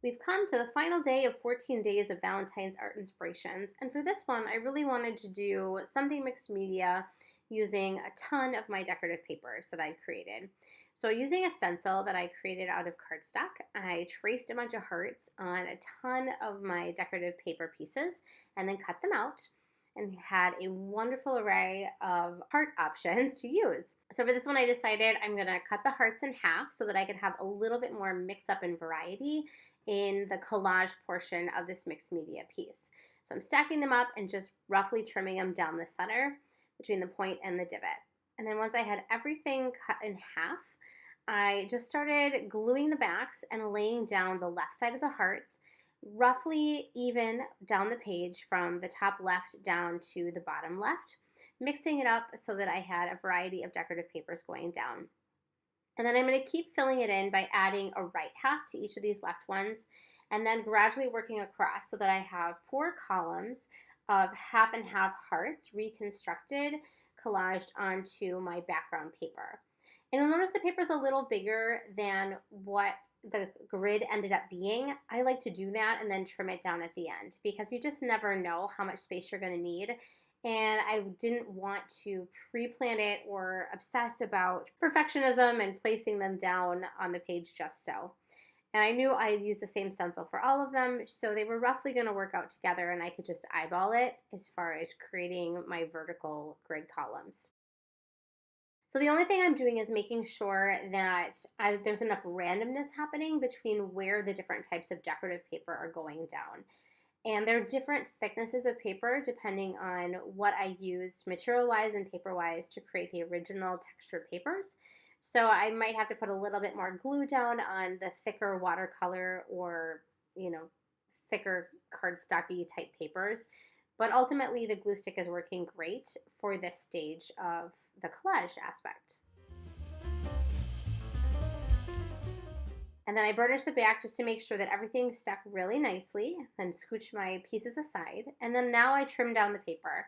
We've come to the final day of 14 days of Valentine's Art Inspirations, and for this one, I really wanted to do something mixed media using a ton of my decorative papers that I created. So using a stencil that I created out of cardstock, I traced a bunch of hearts on a ton of my decorative paper pieces and then cut them out and had a wonderful array of heart options to use. So for this one, I decided I'm gonna cut the hearts in half so that I could have a little bit more mix up and variety in the collage portion of this mixed media piece. So I'm stacking them up and just roughly trimming them down the center between the point and the divot. And then once I had everything cut in half, I just started gluing the backs and laying down the left side of the hearts roughly even down the page from the top left down to the bottom left, mixing it up so that I had a variety of decorative papers going down. And then I'm going to keep filling it in by adding a right half to each of these left ones, and then gradually working across so that I have 4 columns of half and half hearts reconstructed, collaged onto my background paper. And you'll notice the paper is a little bigger than what the grid ended up being. I like to do that and then trim it down at the end because you just never know how much space you're going to need. And I didn't want to pre-plan it or obsess about perfectionism and placing them down on the page just so. And I knew I'd use the same stencil for all of them, so they were roughly going to work out together and I could just eyeball it as far as creating my vertical grid columns. So the only thing I'm doing is making sure that there's enough randomness happening between where the different types of decorative paper are going down. And there are different thicknesses of paper depending on what I used material-wise and paper-wise to create the original textured papers. So I might have to put a little bit more glue down on the thicker watercolor or, thicker cardstocky type papers. But ultimately, the glue stick is working great for this stage of the collage aspect. And then I burnished the back just to make sure that everything stuck really nicely, then scooch my pieces aside. And then now I trim down the paper.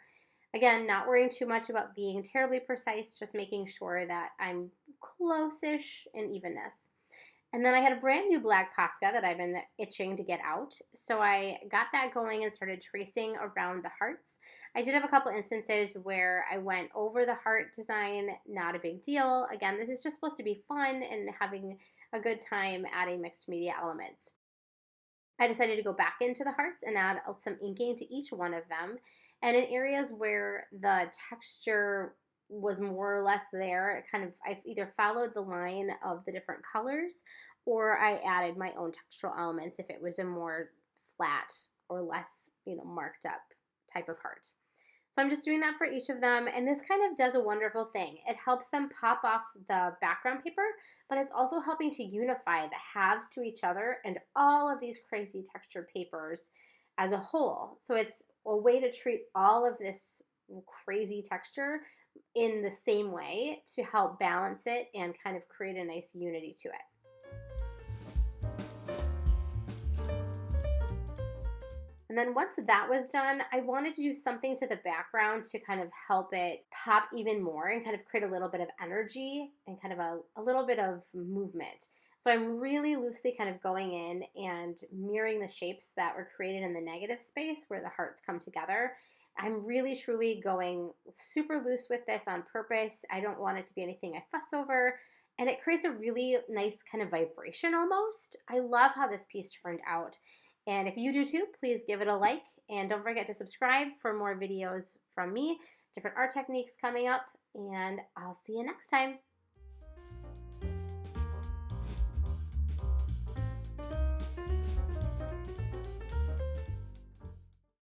Again, not worrying too much about being terribly precise, just making sure that I'm close-ish in evenness. And then I had a brand new black Posca that I've been itching to get out. So I got that going and started tracing around the hearts. I did have a couple instances where I went over the heart design, not a big deal. Again, this is just supposed to be fun and having a good time adding mixed media elements. I decided to go back into the hearts and add some inking to each one of them. And in areas where the texture was more or less there, I either followed the line of the different colors or I added my own textural elements if it was a more flat or less, marked up type of heart. So I'm just doing that for each of them, and this kind of does a wonderful thing. It helps them pop off the background paper, but it's also helping to unify the halves to each other and all of these crazy textured papers as a whole. So it's a way to treat all of this crazy texture in the same way to help balance it and kind of create a nice unity to it. And then once that was done, I wanted to do something to the background to kind of help it pop even more and kind of create a little bit of energy and kind of a little bit of movement. So I'm really loosely kind of going in and mirroring the shapes that were created in the negative space where the hearts come together. I'm really truly going super loose with this on purpose. I don't want it to be anything I fuss over. And it creates a really nice kind of vibration almost. I love how this piece turned out. And if you do too, please give it a like. And don't forget to subscribe for more videos from me, different art techniques coming up. And I'll see you next time.